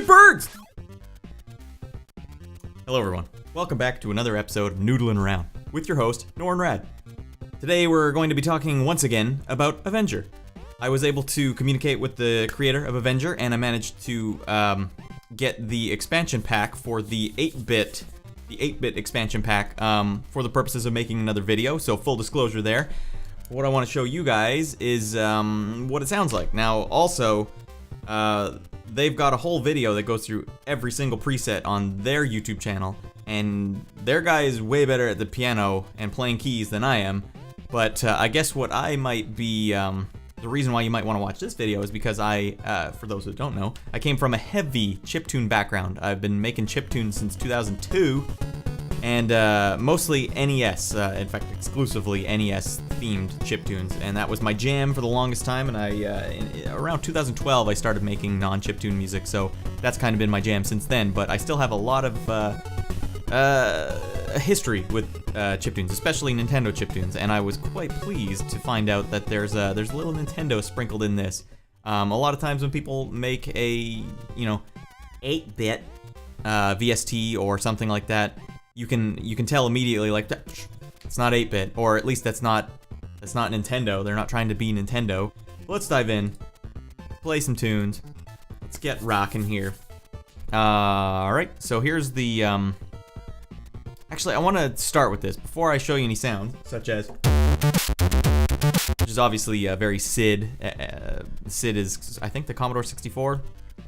Stupid birds! Hello everyone, welcome back to another episode of Noodling Around with your host, Norn Rad. Today we're going to be talking once again about Avenger. I was able to communicate with the creator of Avenger and I managed to get the expansion pack for the 8-bit expansion pack for the purposes of making another video, so full disclosure there. What I want to show you guys is what it sounds like. Now also, they've got a whole video that goes through every single preset on their YouTube channel, and their guy is way better at the piano and playing keys than I am, but I guess what I might be, the reason why you might want to watch this video is because I, for those who don't know, I came from a heavy chiptune background. I've been making chiptunes since 2002, and mostly NES, in fact exclusively NES themed chiptunes, and that was my jam for the longest time, and around 2012 I started making non-chiptune music, so that's kind of been my jam since then, but I still have a lot of history with chiptunes, especially Nintendo chiptunes, and I was quite pleased to find out that there's a little Nintendo sprinkled in this. A lot of times when people make a, 8-bit VST or something like that, you can tell immediately, like, it's not 8-bit, or at least that's not Nintendo. They're not trying to be Nintendo. Let's dive in, play some tunes. Let's get rocking here. Alright, so here's the, actually I want to start with this before I show you any sounds, such as, which is obviously very SID. SID is, I think, the Commodore 64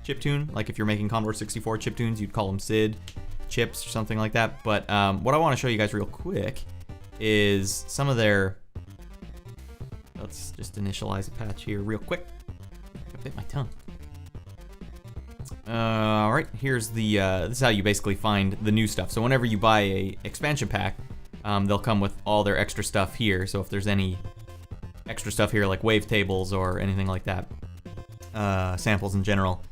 chiptune. Like if you're making Commodore 64 chiptunes, you'd call them SID chips or something like that. But what I want to show you guys real quick is some of their, let's just initialize a patch here real quick. I bit my tongue. Alright, here's the, this is how you basically find the new stuff. So whenever you buy a expansion pack, they'll come with all their extra stuff here. So if there's any extra stuff here like wavetables or anything like that, samples in general,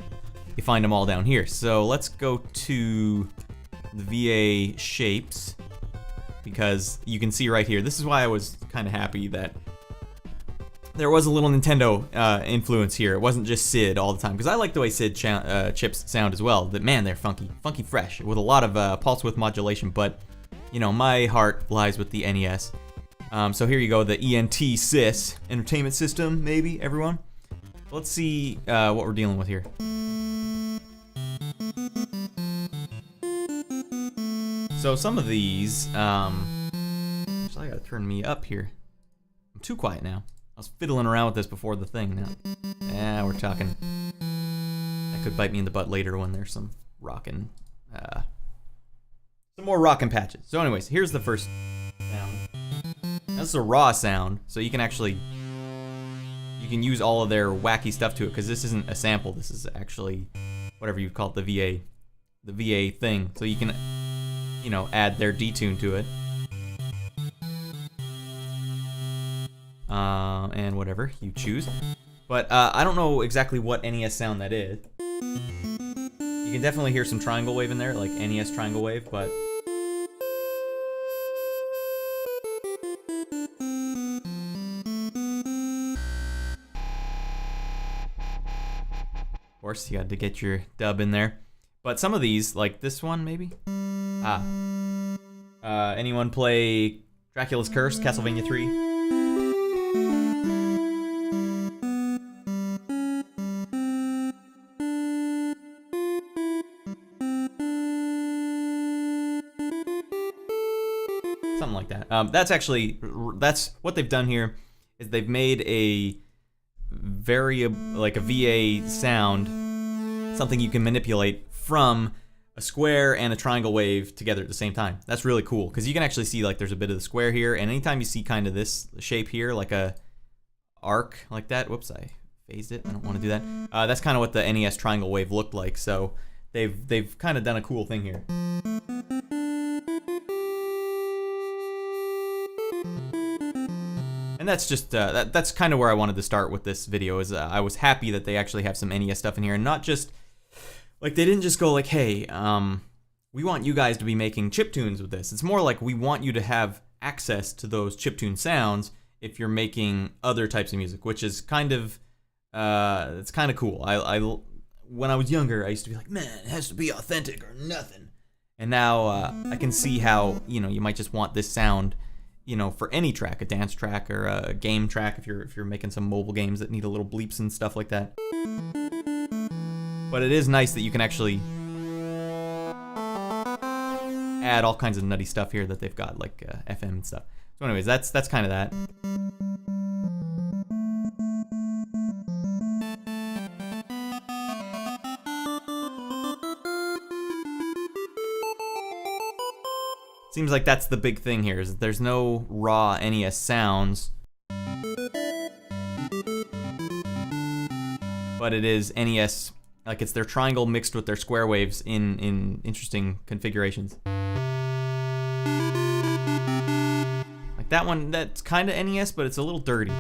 you find them all down here. So let's go to the VA shapes, because you can see right here, this is why I was kind of happy that there was a little Nintendo influence here. It wasn't just SID all the time, because I like the way SID chips sound as well. That, man, they're funky fresh, with a lot of pulse width modulation, but my heart lies with the NES. So here you go, the ENT SYS entertainment system, maybe, everyone. Let's see what we're dealing with here. So some of these, actually I gotta turn me up here. I'm too quiet now. I was fiddling around with this before the thing now. Yeah, we're talking. That could bite me in the butt later when there's some rockin', some more rockin' patches. So anyways, here's the first sound. This is a raw sound, so you can actually, you can use all of their wacky stuff to it, because this isn't a sample, this is actually whatever you call it, the VA thing. So you can, add their detune to it. And whatever you choose. But I don't know exactly what NES sound that is. You can definitely hear some triangle wave in there, like NES triangle wave, but of course you got to get your dub in there. But some of these, like this one maybe? Anyone play Dracula's Curse, Castlevania 3? Something like that. That's what they've done here, is they've made a like a VA sound, something you can manipulate from a square and a triangle wave together at the same time. That's really cool, because you can actually see, like, there's a bit of the square here, and anytime you see kind of this shape here, like a arc like that, whoops, I phased it, I don't want to do that. That's kind of what the NES triangle wave looked like, so they've kind of done a cool thing here. And that's just, that's kind of where I wanted to start with this video, is I was happy that they actually have some NES stuff in here, and not just, like, they didn't just go like, hey, we want you guys to be making chiptunes with this. It's more like we want you to have access to those chiptune sounds if you're making other types of music, which is kind of, it's kind of cool. when I was younger, I used to be like, man, it has to be authentic or nothing. And now I can see how, you know, you might just want this sound, you know, for any track, a dance track or a game track if you're making some mobile games that need a little bleeps and stuff like that. But it is nice that you can actually add all kinds of nutty stuff here that they've got, like FM and stuff. So anyways, that's kind of that. Seems like that's the big thing here, is that there's no raw NES sounds. But it is NES, like it's their triangle mixed with their square waves in interesting configurations. Like that one, that's kind of NES, but it's a little dirty.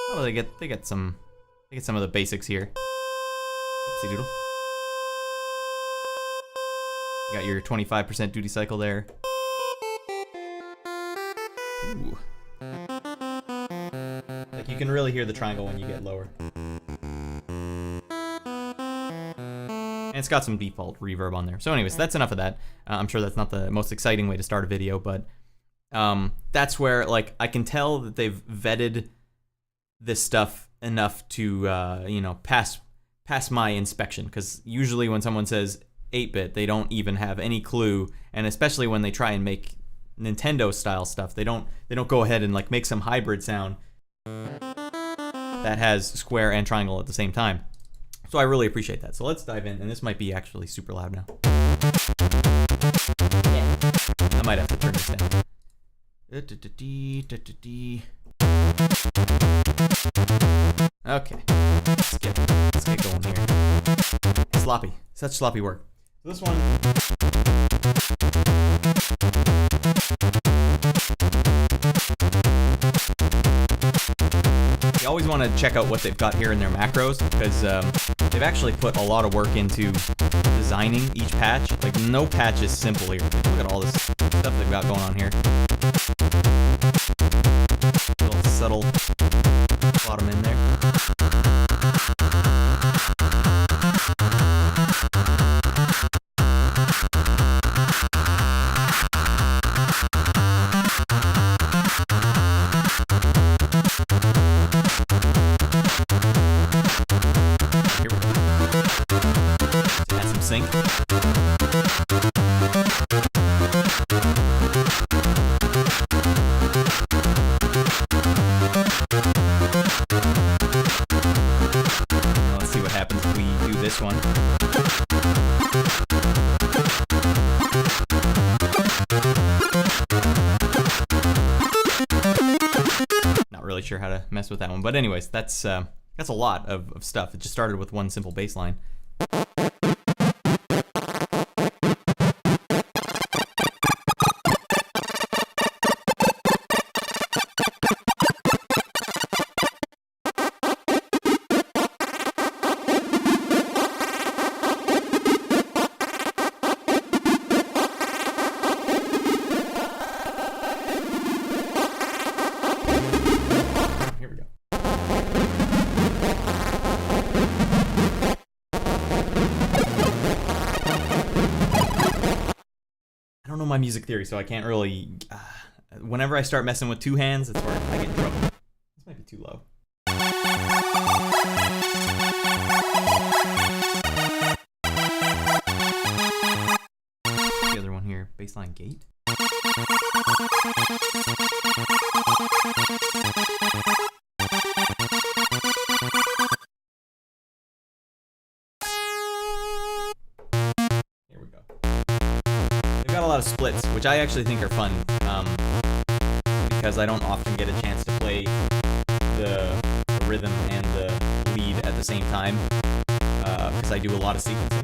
Oh, they get some of the basics here. Oopsie doodle. You got your 25% duty cycle there. Ooh. Like you can really hear the triangle when you get lower. And it's got some default reverb on there. So anyways, that's enough of that. I'm sure that's not the most exciting way to start a video, but that's where, like, I can tell that they've vetted this stuff enough to, you know, pass my inspection. Because usually when someone says 8-bit, they don't even have any clue, and especially when they try and make Nintendo style stuff, they don't go ahead and like make some hybrid sound that has square and triangle at the same time. So I really appreciate that. So let's dive in, and this might be actually super loud now. Yeah. I might have to turn this down. Okay, let's get going here. Sloppy, such sloppy work. So this one, you always want to check out what they've got here in their macros, because they've actually put a lot of work into designing each patch. Like, no patch is simple here. Like, look at all this stuff they've got going on here. Little subtle bottom in there. Here we go. Add some sync. Now let's see what happens if we do this one. Not really sure how to mess with that one, but anyways, that's a lot of stuff. It just started with one simple bass line. My music theory, so I can't really whenever I start messing with two hands, that's where I get in trouble. This might be too low. The other one here, baseline gate. A lot of splits, which I actually think are fun, because I don't often get a chance to play the rhythm and the lead at the same time, because I do a lot of sequencing.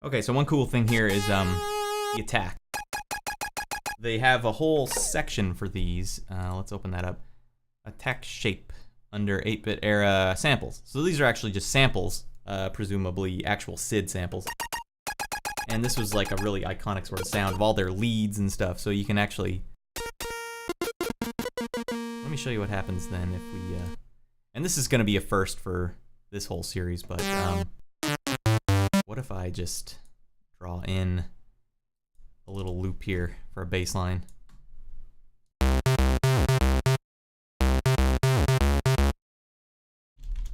Okay, so one cool thing here is the attack. They have a whole section for these. Let's open that up. Attack shape under 8-bit era samples. So these are actually just samples, presumably actual SID samples. And this was like a really iconic sort of sound of all their leads and stuff, so you can actually... Let me show you what happens then if we... And this is going to be a first for this whole series, but what if I just draw in a little loop here for a bass line? Let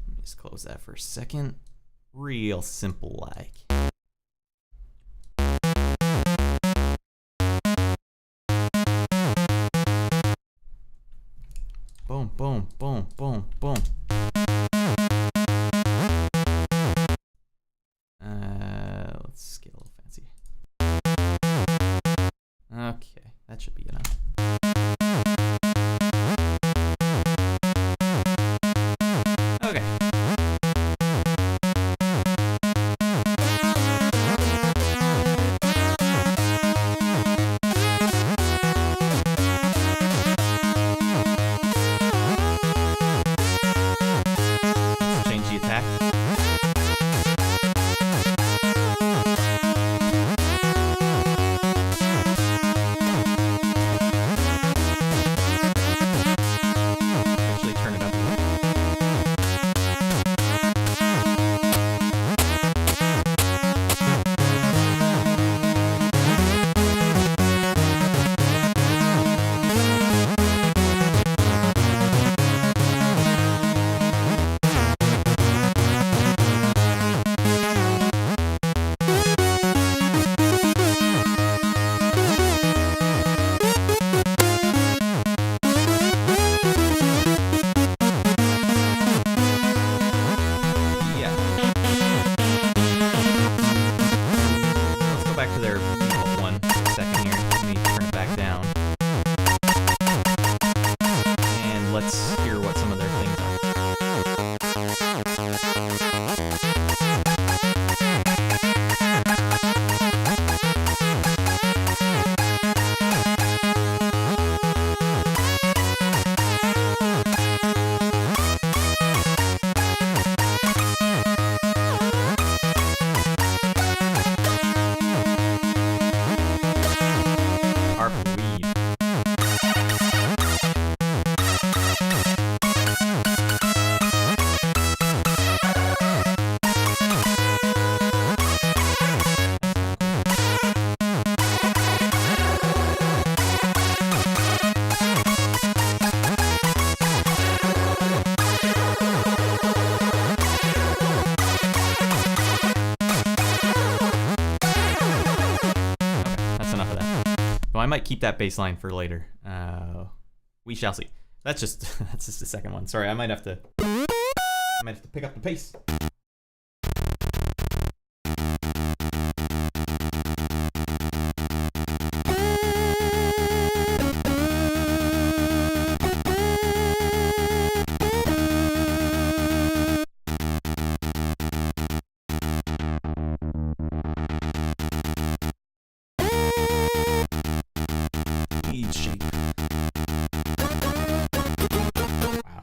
me just close that for a second. Real simple like. Boom, boom, boom, boom, boom. Let's get a little fancy. Okay, that should be enough. Okay. Let's change the attack. I might keep that bass line for later. We shall see. That's just the second one. Sorry, I might have to pick up the pace.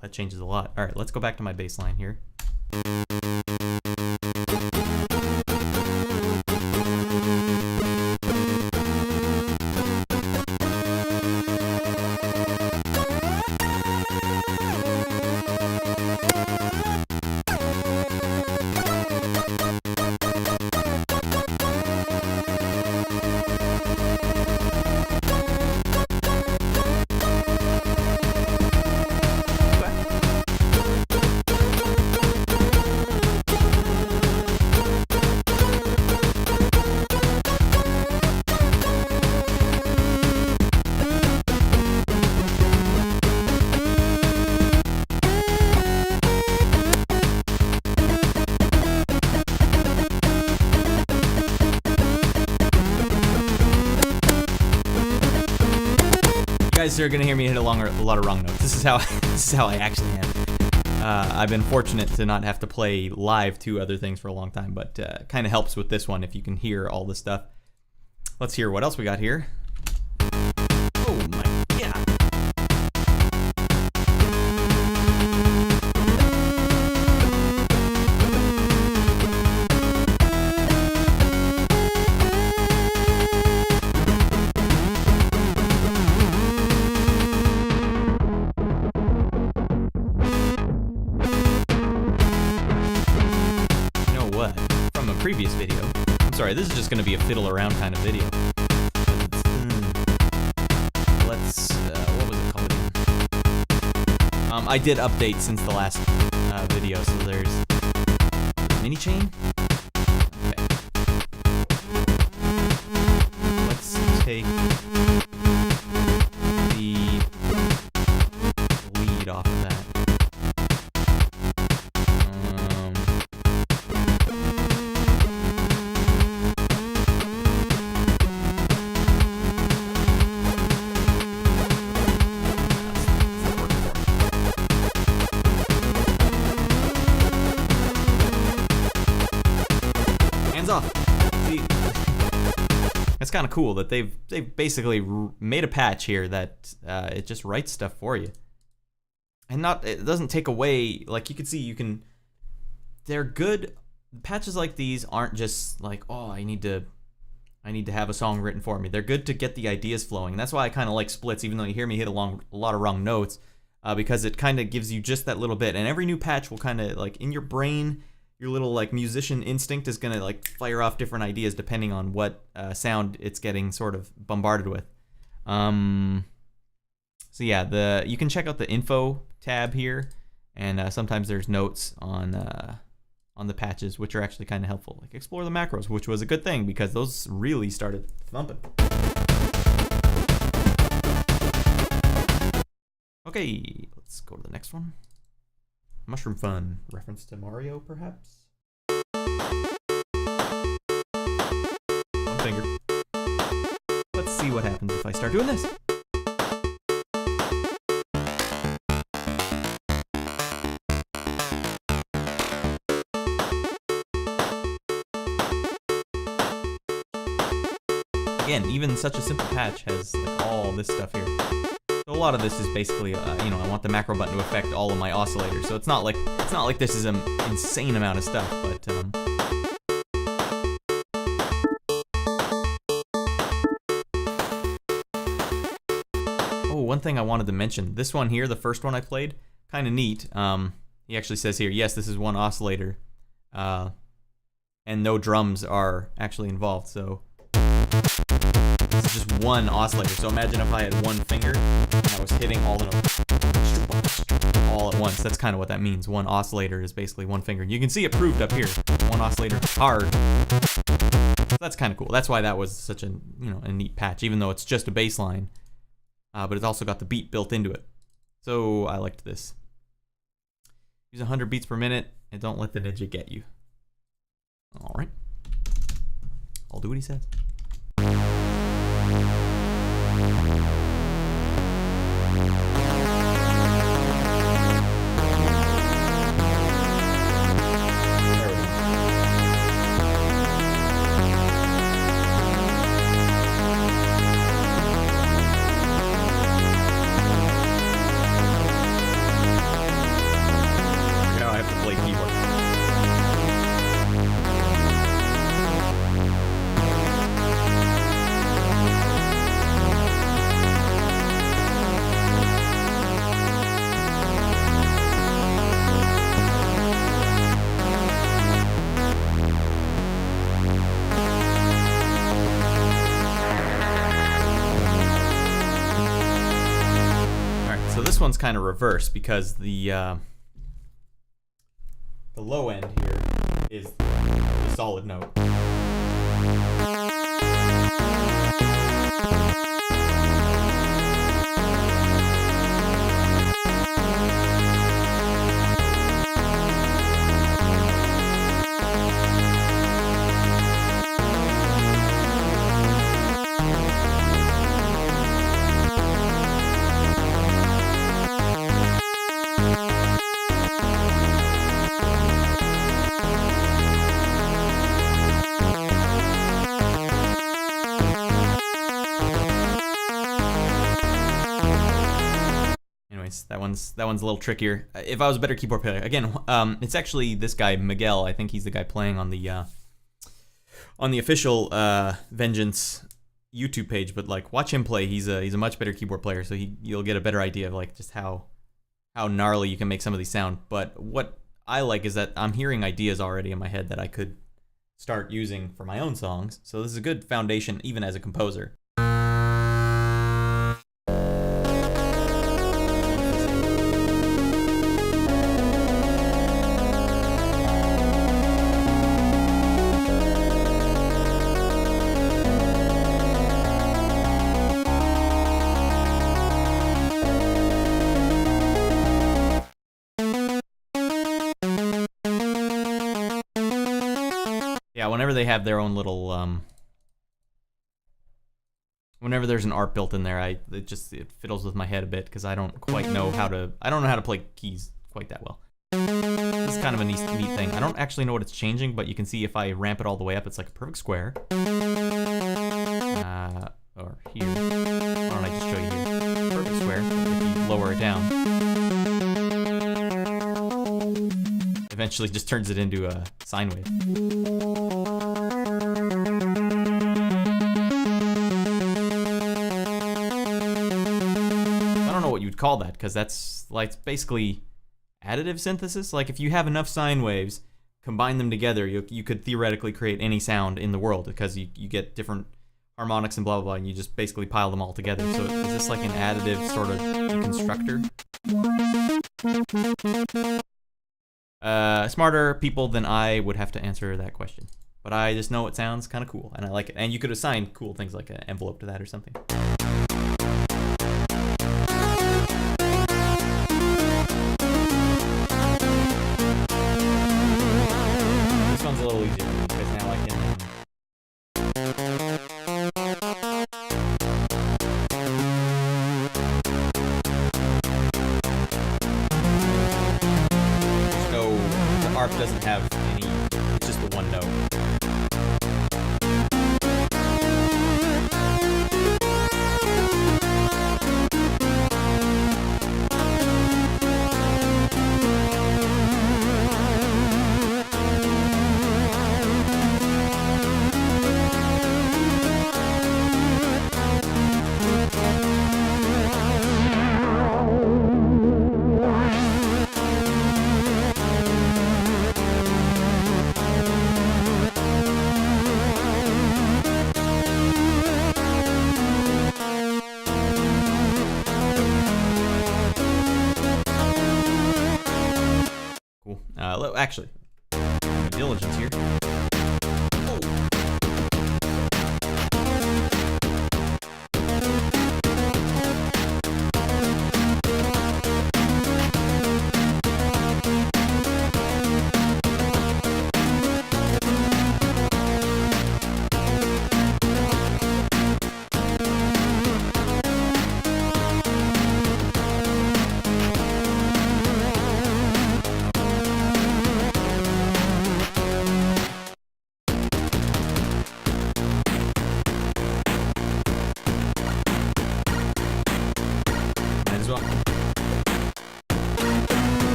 That changes a lot. All right, let's go back to my bass line here. You guys are gonna hear me hit a lot of wrong notes. This is how I actually am. I've been fortunate to not have to play live to other things for a long time, but kind of helps with this one if you can hear all this stuff. Let's hear what else we got here. Oh my god. From a previous video. I'm sorry, this is just going to be a fiddle around kind of video. Let's, what was it called again? I did update since the last video, so there's mini chain. Okay. Let's take the lead off of that. Off. See, it's kind of cool that they've basically made a patch here that it just writes stuff for you, and it doesn't take away. Like you can see, they're good. Patches like these aren't just like, oh, I need to have a song written for me. They're good to get the ideas flowing. And that's why I kind of like splits, even though you hear me hit a lot of wrong notes, because it kind of gives you just that little bit. And every new patch will kind of like in your brain. Your little like musician instinct is gonna like fire off different ideas depending on what sound it's getting sort of bombarded with. So yeah, you can check out the info tab here, and sometimes there's notes on the patches, which are actually kind of helpful. Like explore the macros, which was a good thing because those really started thumping. Okay, let's go to the next one. Mushroom Fun. Reference to Mario, perhaps? One finger. Let's see what happens if I start doing this. Again, even such a simple patch has like all this stuff here. So a lot of this is basically, I want the macro button to affect all of my oscillators. So it's not like this is an insane amount of stuff, but oh, one thing I wanted to mention. This one here, the first one I played, kind of neat. He actually says here, yes, this is one oscillator, and no drums are actually involved. So this is just one oscillator. So imagine if I had one finger and I was hitting all at once. That's kind of what that means. One oscillator is basically one finger. You can see it proved up here. One oscillator hard. So that's kind of cool. That's why that was such a neat patch, even though it's just a bass line. But it's also got the beat built into it. So I liked this. Use 100 beats per minute and don't let the ninja get you. All right. I'll do what he says. Now I have to play keyboard. This one's kind of reversed because the low end here is the solid note. noise. That one's a little trickier. If I was a better keyboard player, again, it's actually this guy Miguel. I think he's the guy playing on the official Vengeance YouTube page. But like, watch him play. He's a much better keyboard player, so you'll get a better idea of like just how gnarly you can make some of these sound. But what I like is that I'm hearing ideas already in my head that I could start using for my own songs. So this is a good foundation even as a composer. Yeah, whenever they have their own little, whenever there's an ARP built in there, it fiddles with my head a bit because I don't quite know how to, play keys quite that well. This is kind of a neat thing. I don't actually know what it's changing, but you can see if I ramp it all the way up, it's like a perfect square. Or here. Why don't I just show you here? Perfect square, if you lower it down. Eventually just turns it into a sine wave. I don't know what you'd call that, because that's like basically additive synthesis. Like if you have enough sine waves, combine them together, you could theoretically create any sound in the world, because you get different harmonics and blah blah blah, and you just basically pile them all together. So is this like an additive sort of deconstructor? Smarter people than I would have to answer that question. But I just know it sounds kind of cool, and I like it. And you could assign cool things like an envelope to that or something. This one's a little easier, because now I can... ARP doesn't have any, it's just the one note. Actually, diligence here.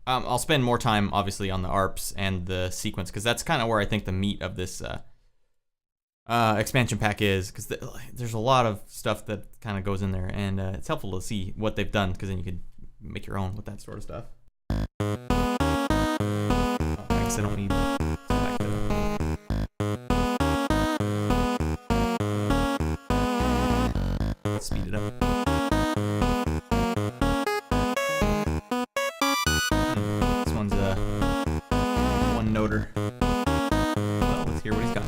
I'll spend more time, obviously, on the ARPs and the sequence, because that's kind of where I think the meat of this expansion pack is, because there's a lot of stuff that kind of goes in there, and it's helpful to see what they've done, because then you can make your own with that sort of stuff. Oh, I guess I don't need... Speed it up. This one's a one-noter. Well, let's hear what he's got.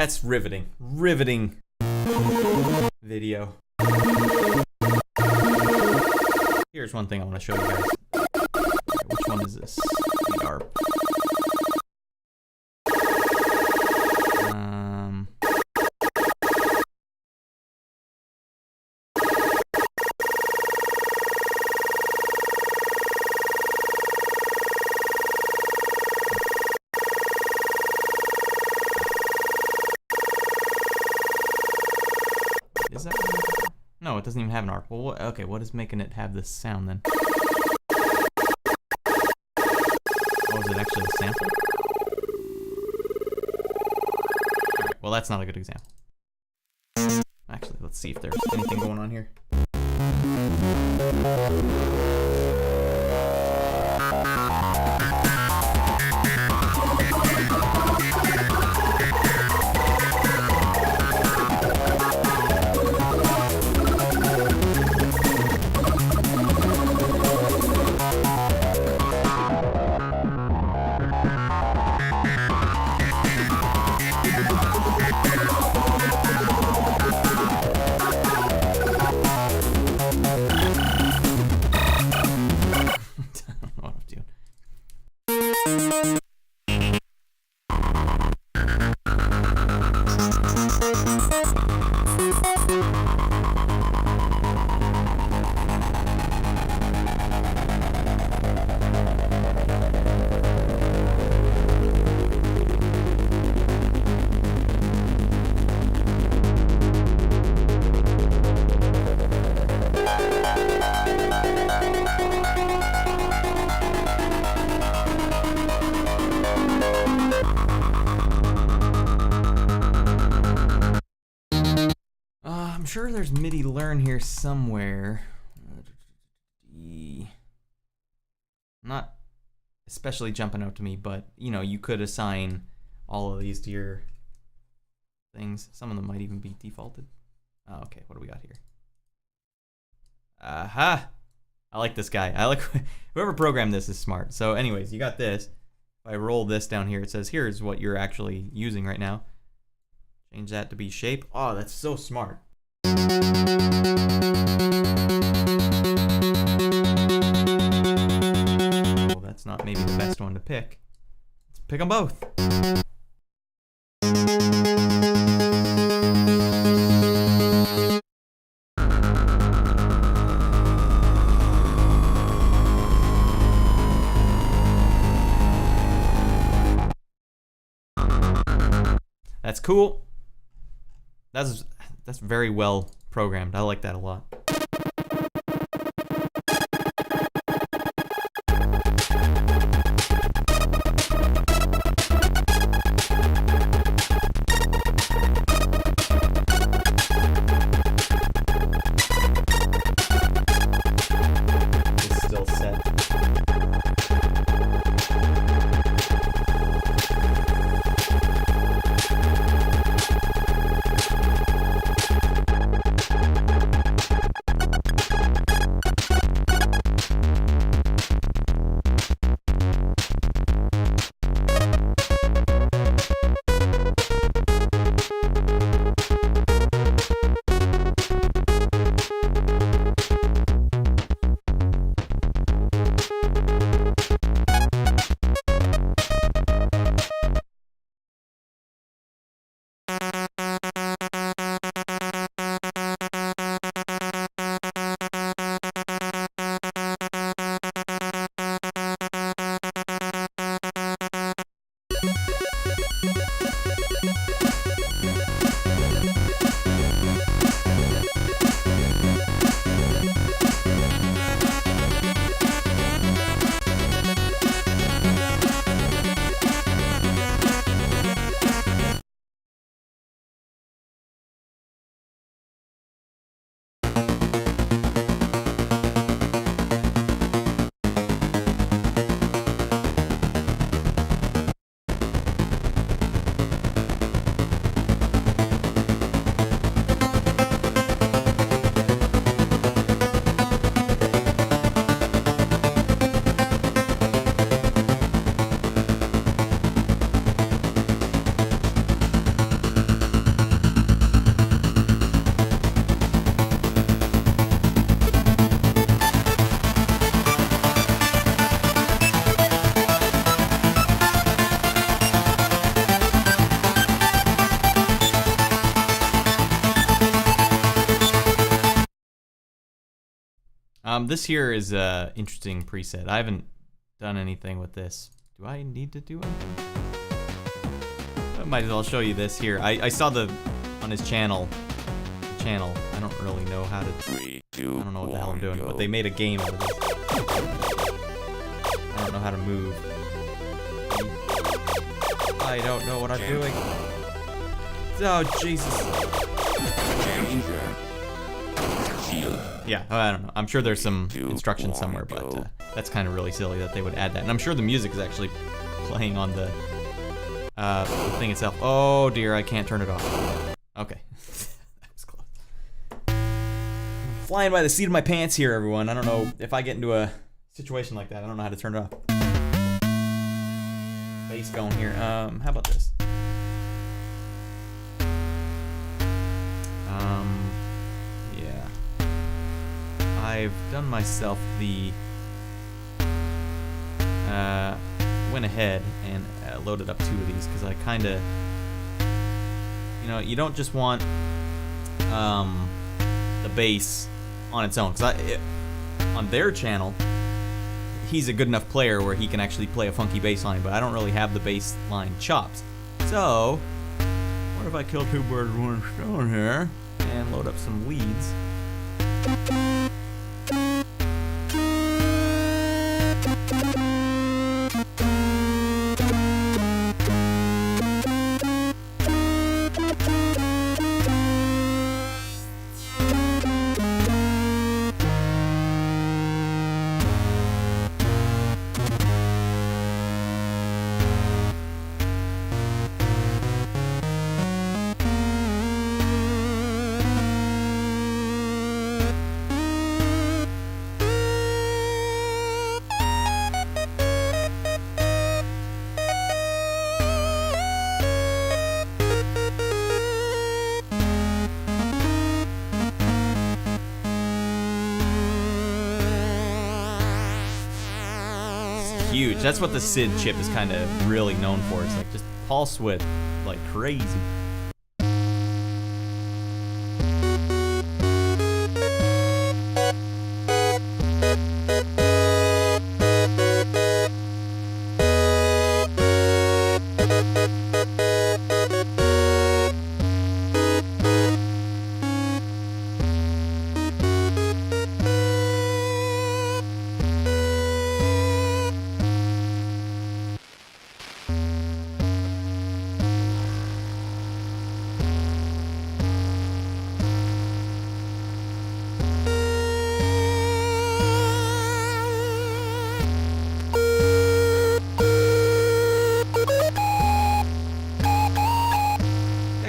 That's riveting. Riveting video. Here's one thing I want to show you guys. Okay, which one is this? The ARP. Is that one? No, it doesn't even have an ARP. Well, okay, what is making it have this sound then? Oh, is it actually a sample? Alright, well, that's not a good example. Actually, let's see if there's anything going on here. I'm sure there's MIDI learn here somewhere. Not especially jumping out to me, but you know, you could assign all of these to your things. Some of them might even be defaulted. Oh, okay, what do we got here? Aha! I like this guy. I like whoever programmed this is smart. So anyways, you got this. If I roll this down here, it says here's what you're actually using right now. Change that to be shape. Oh, that's so smart. Well, that's not maybe the best one to pick. Let's pick them both. That's cool. That's very well programmed. I like that a lot. It's still set. This here is a interesting preset. I haven't done anything with this. Do I need to do anything? I might as well show you this here. I saw on his channel. I don't really know how to. I don't know what the hell I'm doing, but they made a game out of this. I don't know how to move. I don't know what I'm doing. Oh Jesus. Yeah, I don't know. I'm sure there's some instructions somewhere, but that's kind of really silly that they would add that. And I'm sure the music is actually playing on the thing itself. Oh dear, I can't turn it off. Okay. That was close. Flying by the seat of my pants here, everyone. I don't know if I get into a situation like that. I don't know how to turn it off. Bass going here. How about this? Yeah. I've done myself the went ahead and loaded up 2 of these because I kind of, you don't just want the bass on its own. Because on their channel, he's a good enough player where he can actually play a funky bass line, but I don't really have the bass line chops. So, what if I kill 2 birds with 1 stone here and load up some leads? Huge. That's what the Sid chip is kind of really known for. It's like just pulse width like crazy.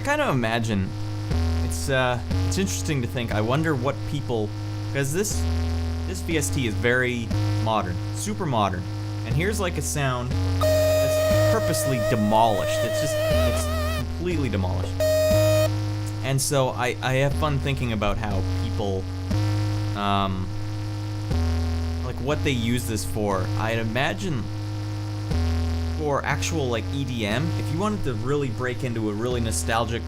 Kind of imagine it's interesting to think. I wonder what people, because this VST is very modern, super modern, and here's like a sound that's purposely demolished. It's completely demolished. And so I have fun thinking about how people like what they use this for. I'd imagine for actual like EDM, if you wanted to really break into a really nostalgic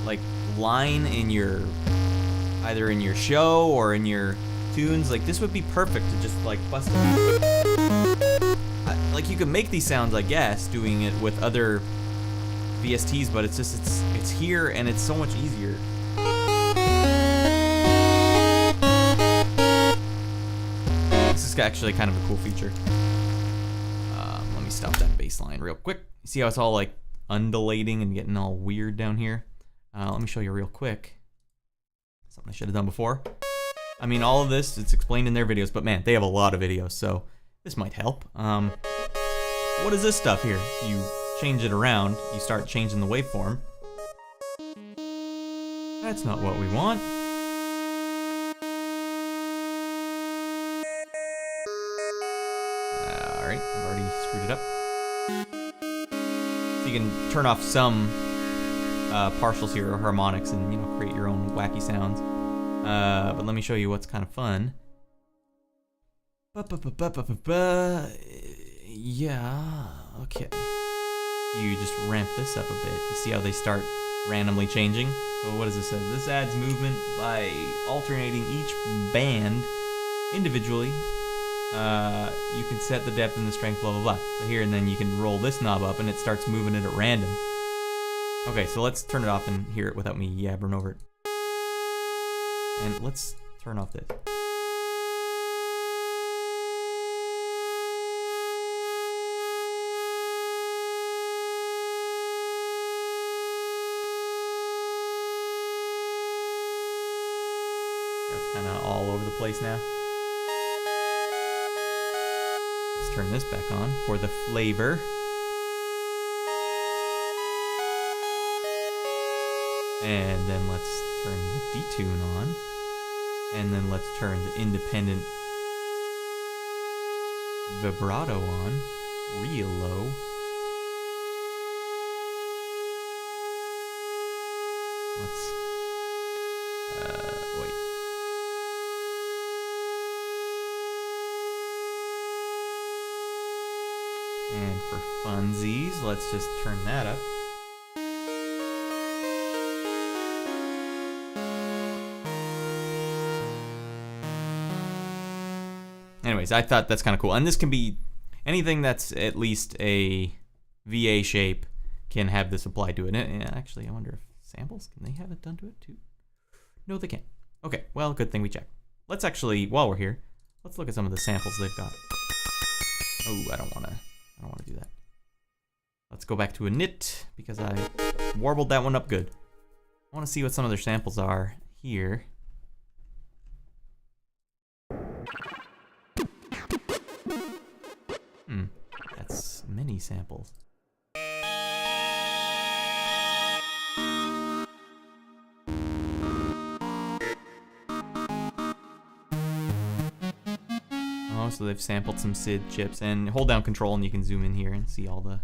like line in your either in your show or in your tunes, like this would be perfect to just like bust it. Like you could make these sounds, I guess, doing it with other VSTs, but it's just it's here and it's so much easier. This is actually kind of a cool feature. Let me stop that bass line real quick. See how it's all like undulating and getting all weird down here? Let me show you real quick. Something I should have done before. I mean, all of this, it's explained in their videos, but man, they have a lot of videos, so this might help. What is this stuff here? You change it around, you start changing the waveform. That's not what we want. Alright, I've already screwed it up. So you can turn off some partials here, or harmonics, and create your own wacky sounds. But let me show you what's kind of fun. Yeah, okay. You just ramp this up a bit. You see how they start randomly changing. So what does this say? This adds movement by alternating each band individually. You can set the depth and the strength, blah, blah, blah. So here, and then you can roll this knob up and it starts moving it at random. Okay, so let's turn it off and hear it without me yabbering over it. And let's turn off this. It's kind of all over the place now. Let's turn this back on for the flavor. And then let's turn the detune on. And then let's turn the independent vibrato on, real low. Let's, wait. And for funsies, let's just turn that up. Anyways, I thought that's kind of cool. And this can be anything that's at least a VA shape can have this applied to it. And actually, I wonder if samples, can they have it done to it too? No, they can't. Okay, well, good thing we checked. Let's actually, while we're here, let's look at some of the samples they've got. Oh, I don't want to do that. Let's go back to a knit because I warbled that one up good. I want to see what some of their samples are here. That's many samples. Oh, so they've sampled some SID chips. And hold down control and you can zoom in here and see all the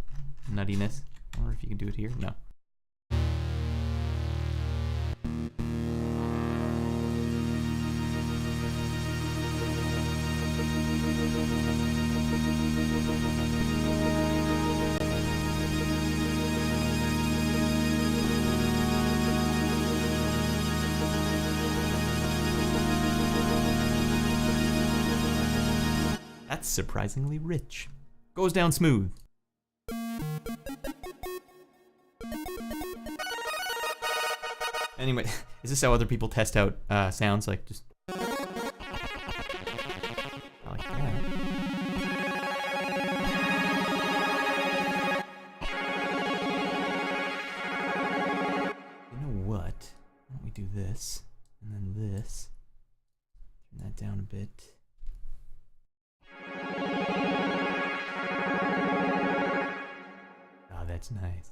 nuttiness. I wonder if you can do it here. No. That's surprisingly rich. Goes down smooth. Anyway, is this how other people test out sounds? Like just... I like that. You know what? Why don't we do this, and then this. Turn that down a bit. That's nice.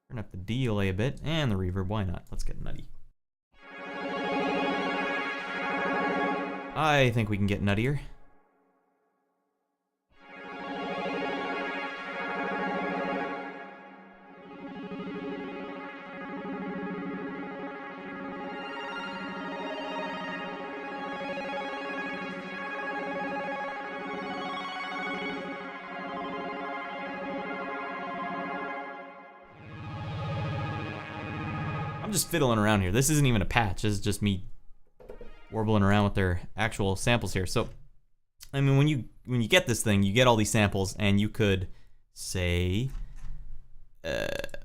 Turn up the delay a bit and the reverb. Why not? Let's get nutty. I think we can get nuttier. I'm just fiddling around here. This isn't even a patch. This is just me warbling around with their actual samples here. So, I mean, when you get this thing, you get all these samples, and you could say,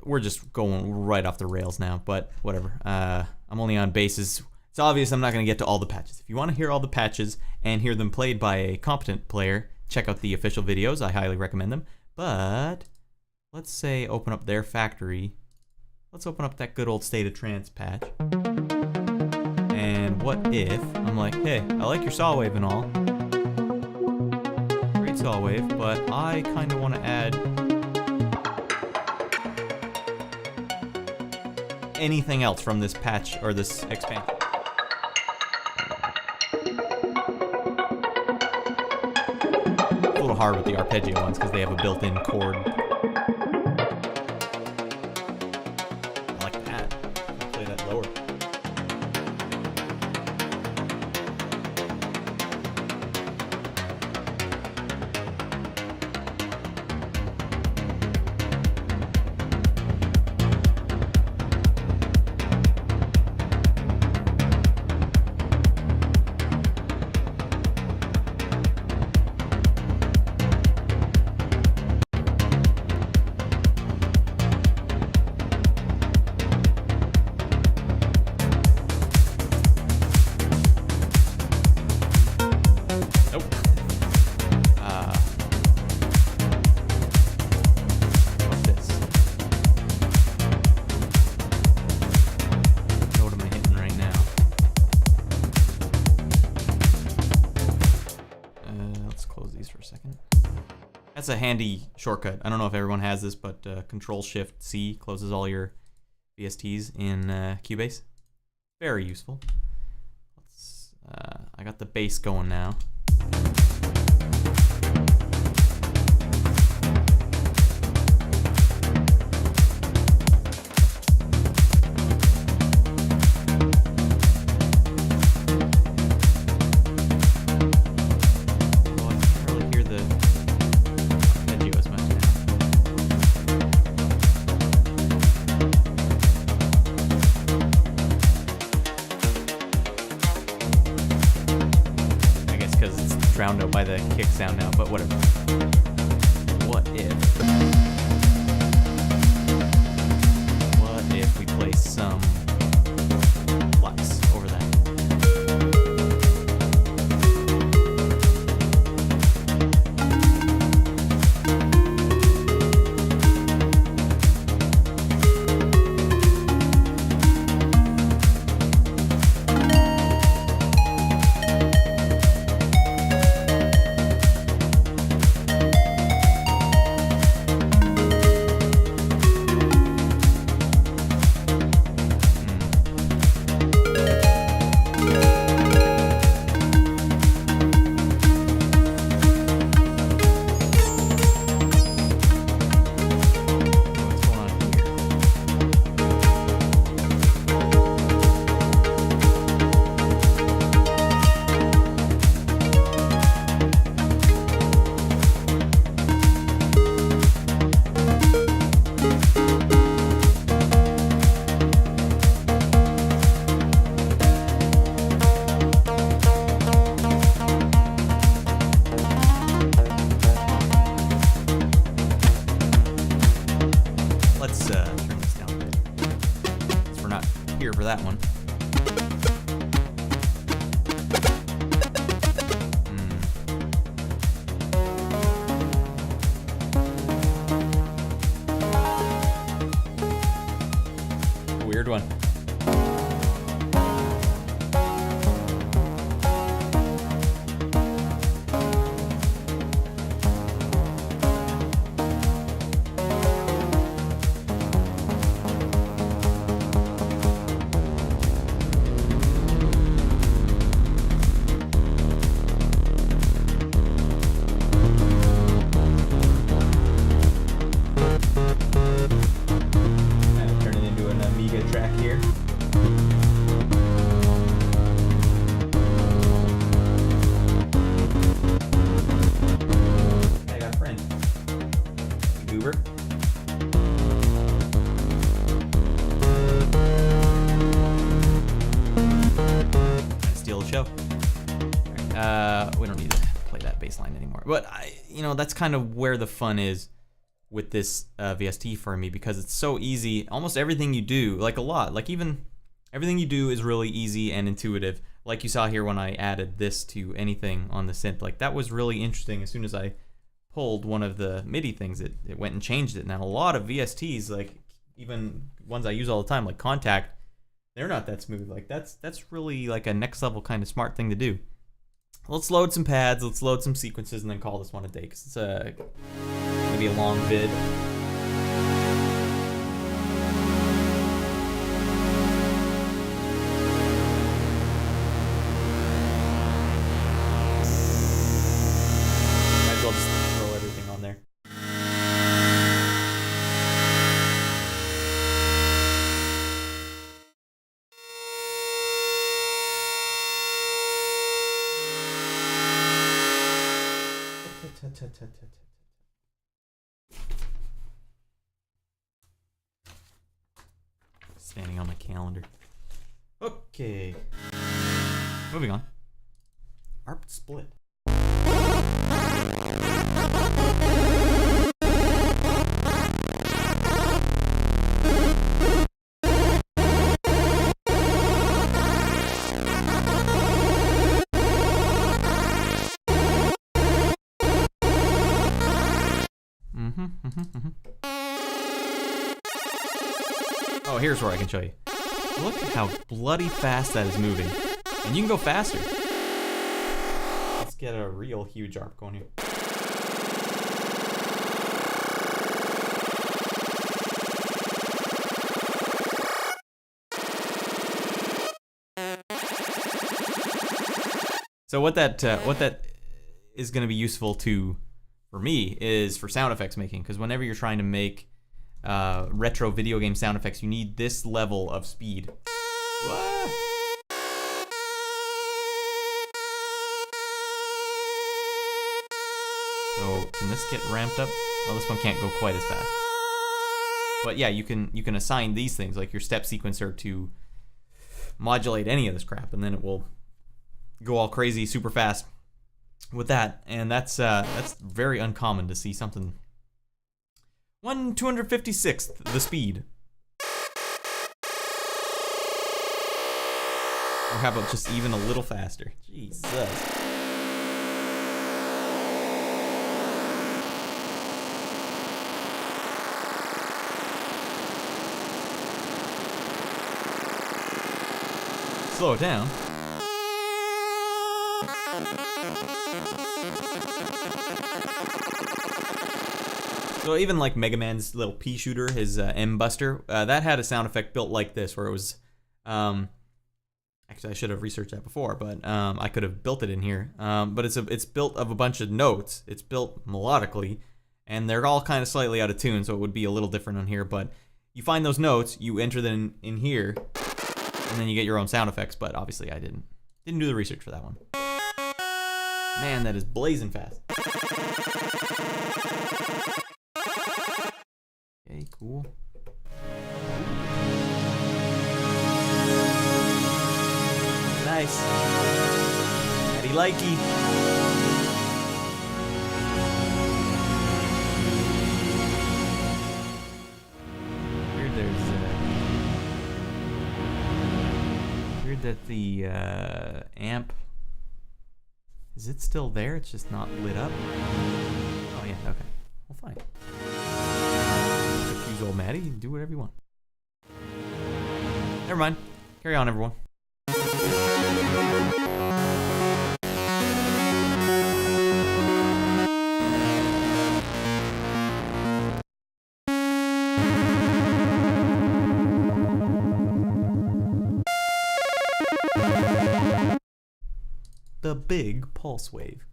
we're just going right off the rails now, but whatever. I'm only on bases. It's obvious I'm not going to get to all the patches. If you want to hear all the patches and hear them played by a competent player, check out the official videos. I highly recommend them. But let's say open up their factory. Let's open up that good old State of Trance patch. And what if I'm like, hey, I like your saw wave and all. Great saw wave, but I kind of want to add anything else from this patch or this expansion. It's a little hard with the arpeggio ones because they have a built-in chord. Nope. What's this? What am I hitting right now? Let's close these for a second. That's a handy shortcut. I don't know if everyone has this, but Control-Shift-C closes all your VSTs in Cubase. Very useful. I got the bass going now. Drowned out by the kick sound now, but whatever. What if we play some flux over that? For that one. Weird one. We don't need to play that bass line anymore. But that's kind of where the fun is with this VST for me, because it's so easy. Almost everything you do, even everything you do is really easy and intuitive. Like you saw here when I added this to anything on the synth, like that was really interesting. As soon as I pulled one of the MIDI things, it went and changed it. Now a lot of VSTs, like even ones I use all the time, like Contact, they're not that smooth. Like that's really like a next level kind of smart thing to do. Let's load some pads, let's load some sequences, and then call this one a day, because it's gonna be a long vid. Might as well just throw everything on there. Standing on my calendar. Okay. Moving on. Arp Split. Oh, here's where I can show you. Look at how bloody fast that is moving. And you can go faster. Let's get a real huge ARP going here. So what that is going to be useful for me is for sound effects making, because whenever you're trying to make retro video game sound effects, you need this level of speed. What? So can this get ramped up? Well, this one can't go quite as fast. But yeah, you can assign these things like your step sequencer to modulate any of this crap, and then it will go all crazy super fast with that. And that's very uncommon to see something 1/256th the speed. Or how about just even a little faster? Jesus. Slow it down. So even like Mega Man's little pea shooter, his M Buster, that had a sound effect built like this, where it was, actually I should have researched that before, but I could have built it in here. But it's built of a bunch of notes. It's built melodically, and they're all kind of slightly out of tune, so it would be a little different on here. But you find those notes, you enter them in here, and then you get your own sound effects. But obviously I didn't do the research for that one. Man, that is blazing fast. Okay, cool. Nice. Hatty likey. Weird that the amp, is it still there? It's just not lit up. Oh yeah, okay. Well, fine. Use old Maddie, you can do whatever you want. Never mind. Carry on, everyone. The big pulse wave.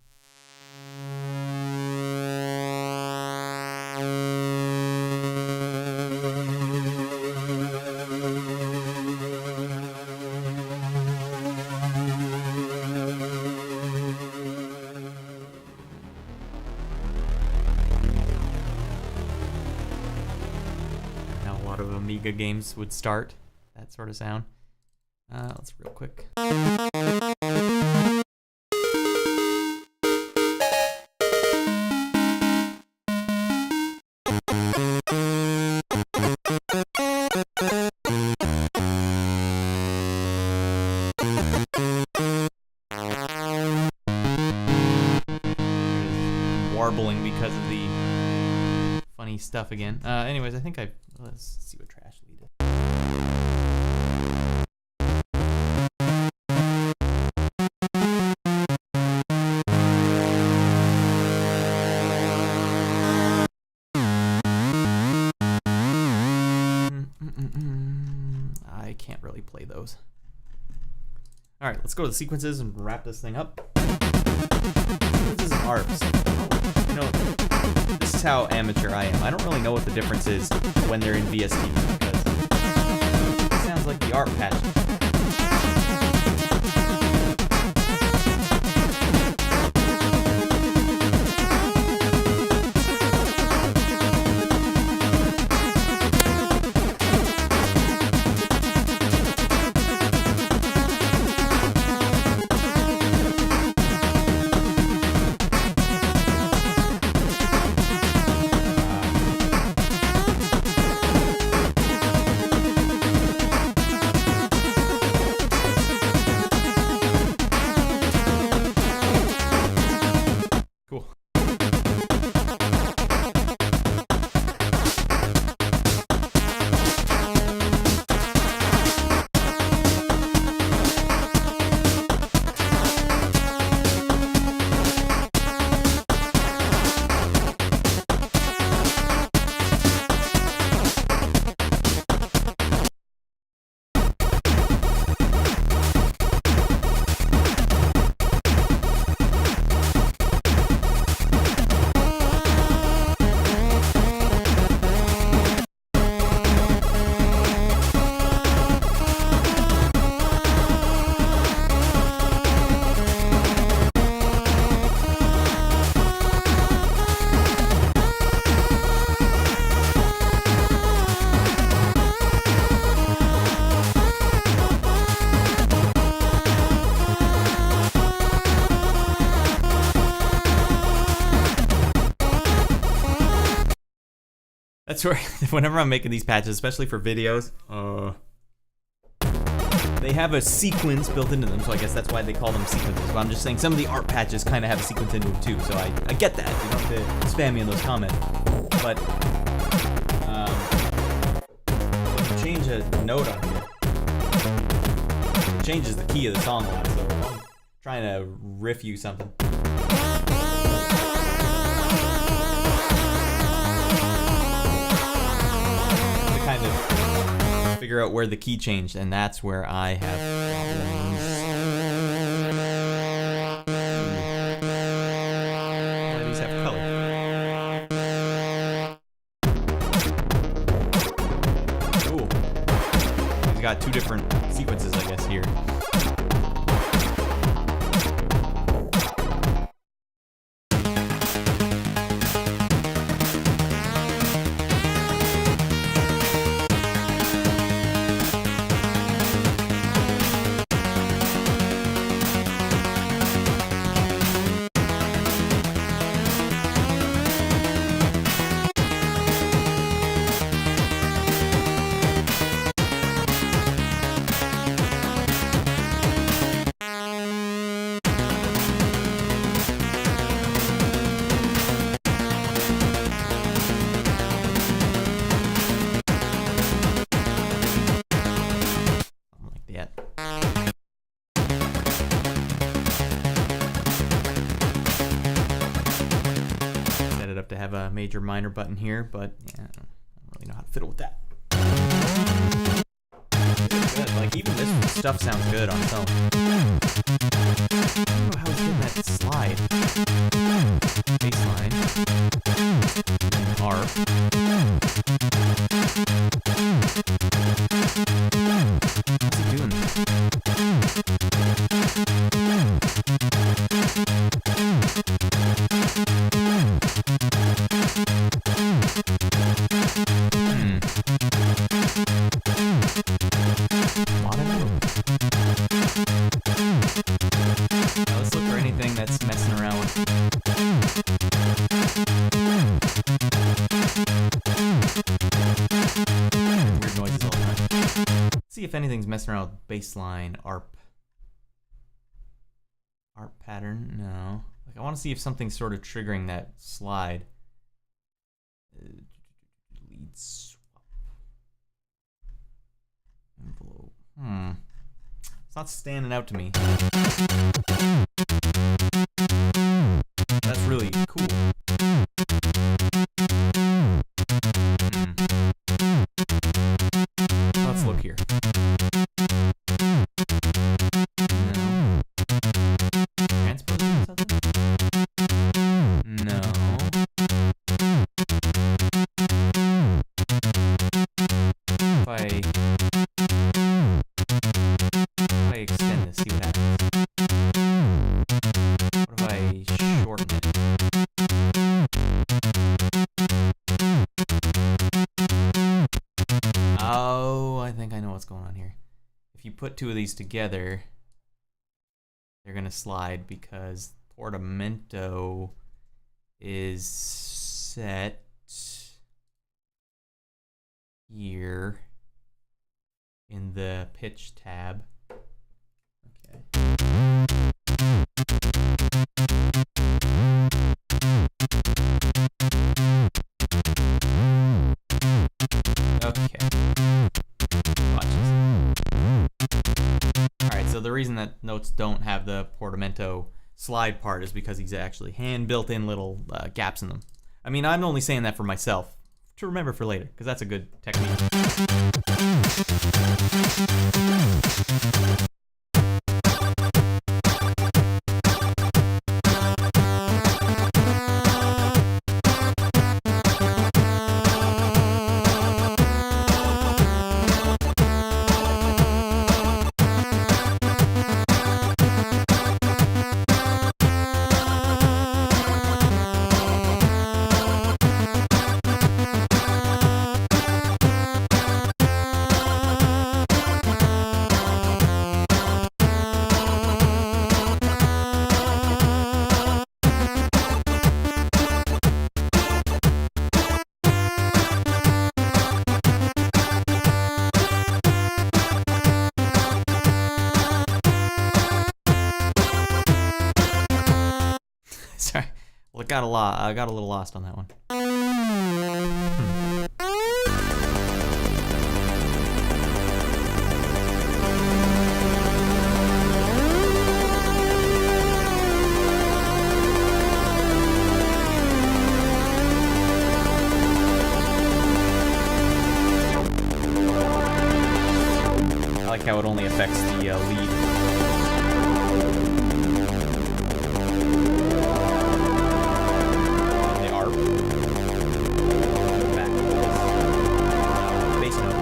Amiga games would start that sort of sound. Let's real quick. Warbling because of the funny stuff again. Anyways, I think let's see what trash lead is. I can't really play those. All right, let's go to the sequences and wrap this thing up. Sequences and ARPs. You know, this is how amateur I am. I don't really know what the difference is when they're in VST, because it sounds like the ARP patch. That's where, whenever I'm making these patches, especially for videos, they have a sequence built into them, so I guess that's why they call them sequences. But I'm just saying some of the art patches kind of have a sequence into them too, so I get that. You don't have to spam me in those comments. But, change a note on here. It changes the key of the song a lot, so I'm trying to riff you something. Kind of figure out where the key changed, and that's where I have problems. Why do these have color? Ooh. He's got two different sequences, I guess, here. To have a major minor button here, but yeah, I don't really know how to fiddle with that. Good. Like even this stuff sounds good on its own. I don't know how he's getting that slide. Bassline. Arp. What's he doing? Let's look for anything that's messing around with. Weird noises all the time. See if anything's messing around with bassline, arp pattern. No. Like I want to see if something's sort of triggering that slide. Lead swap. Envelope. It's not standing out to me. That's really cool. Let's look here. No. Transposing something? No. If I extend this, see what happens. What if I shorten it? Oh, I think I know what's going on here. If you put two of these together, they're gonna slide because portamento is set here in the pitch tab. Okay. Okay. Watch this. Alright, so the reason that notes don't have the portamento slide part is because he's actually hand built in little gaps in them. I mean, I'm only saying that for myself to remember for later, because that's a good technique. Sorry. Well, I got a little lost on that one. I like how it only affects the lead. The ARP. Back to this bass note.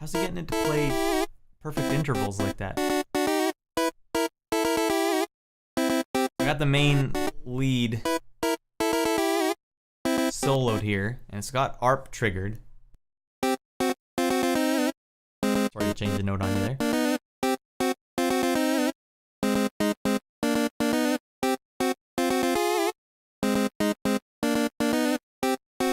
How's he getting it to play perfect intervals like that? I got the main lead soloed here, and it's got ARP triggered. Sorry to change the note on you there.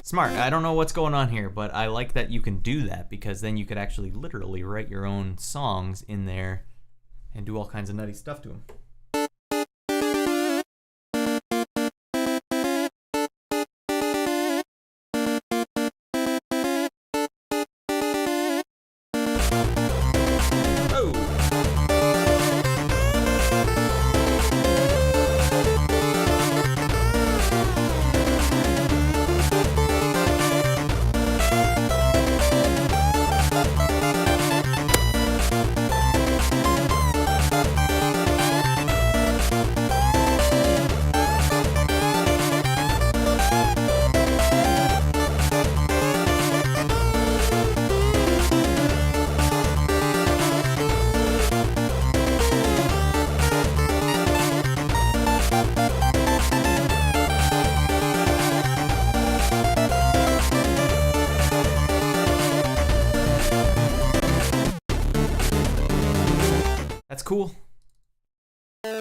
Smart. I don't know what's going on here, but I like that you can do that, because then you could actually literally write your own songs in there and do all kinds of nutty stuff to them. That's cool. It's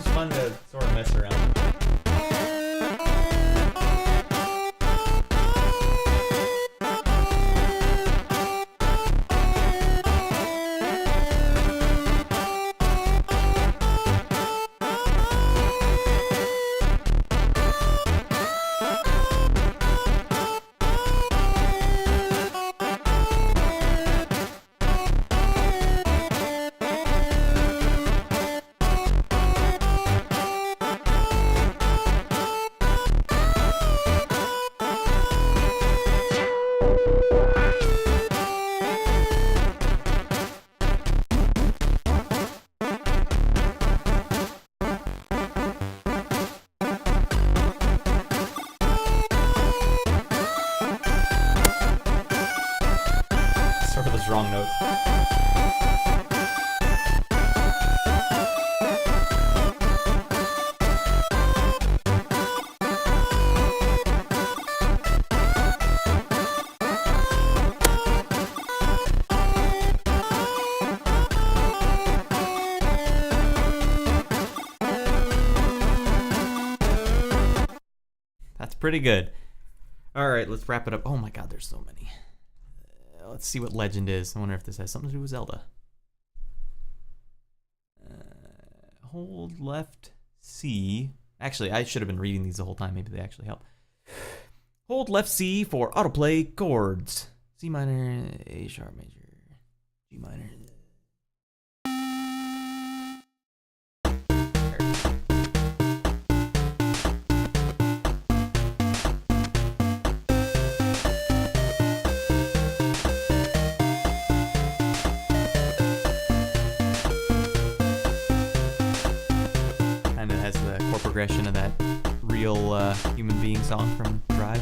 fun to sort of mess around. Sort of those wrong notes. That's pretty good. All right, let's wrap it up. Oh my God, there's so many. Let's see what legend is. I wonder if this has something to do with Zelda. Hold left C. Actually, I should have been reading these the whole time. Maybe they actually help. Hold left C for autoplay chords. C minor, A sharp major, G minor. Progression of that real real human being song from Drive.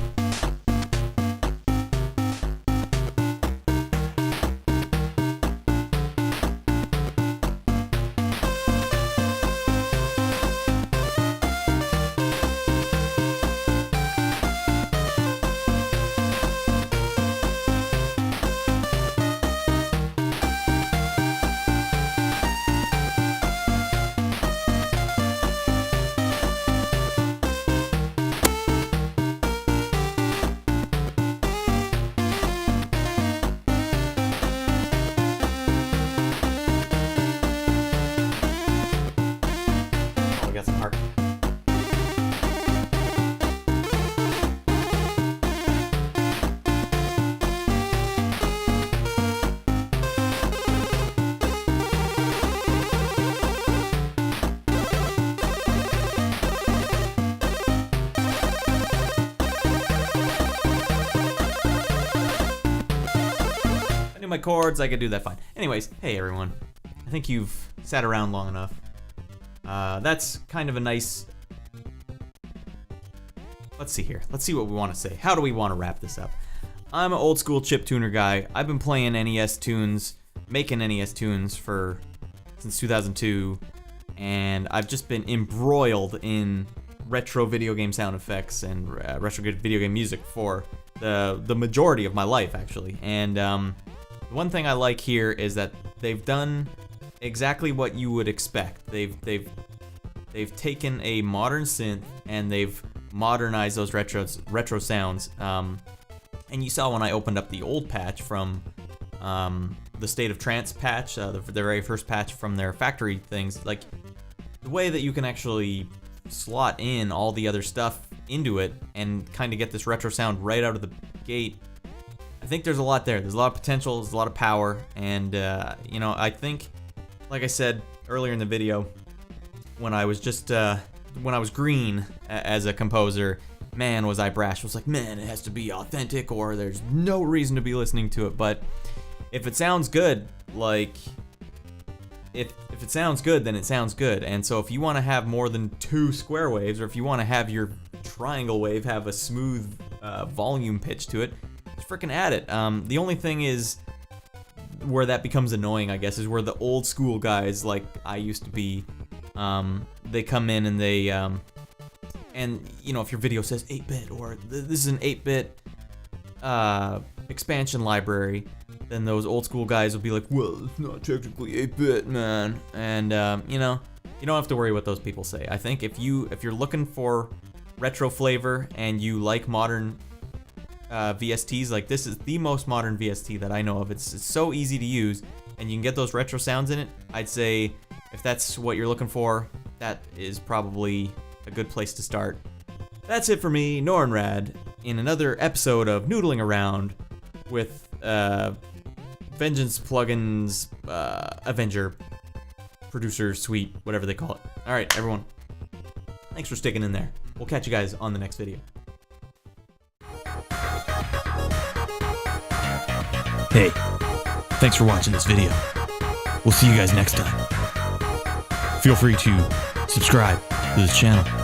Some heart. I knew my chords, I could do that fine. Anyways, hey everyone. I think you've sat around long enough. That's kind of a nice... Let's see here. Let's see what we want to say. How do we want to wrap this up? I'm an old school chip tuner guy. I've been playing NES tunes, making NES tunes since 2002, and I've just been embroiled in retro video game sound effects and retro video game music for the majority of my life, actually. And one thing I like here is that they've done exactly what you would expect. They've taken a modern synth and they've modernized those retro sounds. And you saw when I opened up the old patch from the State of Trance patch, the very first patch from their factory things, like the way that you can actually slot in all the other stuff into it and kind of get this retro sound right out of the gate. I think there's a lot there. There's a lot of potential, there's a lot of power, and I think, like I said earlier in the video, when I was when I was green as a composer, man, was I brash. I was like, man, it has to be authentic or there's no reason to be listening to it. But if it sounds good, like, if it sounds good, then it sounds good. And so if you want to have more than 2 square waves, or if you want to have your triangle wave have a smooth volume pitch to it, just freaking add it. The only thing is, where that becomes annoying, I guess, is where the old school guys, like I used to be, they come in and they, and if your video says 8-bit or this is an 8-bit expansion library, then those old school guys will be like, well, it's not technically 8-bit, man. And you don't have to worry what those people say. I think if you're looking for retro flavor and you like modern VSTs, like this is the most modern VST that I know of. It's so easy to use, and you can get those retro sounds in it. I'd say if that's what you're looking for, that is probably a good place to start. That's it for me, Nornrad, in another episode of Noodling Around with Vengeance Plugins Avenger Producer Suite, whatever they call it. Alright, everyone. Thanks for sticking in there. We'll catch you guys on the next video. Hey, thanks for watching this video. We'll see you guys next time. Feel free to subscribe to this channel.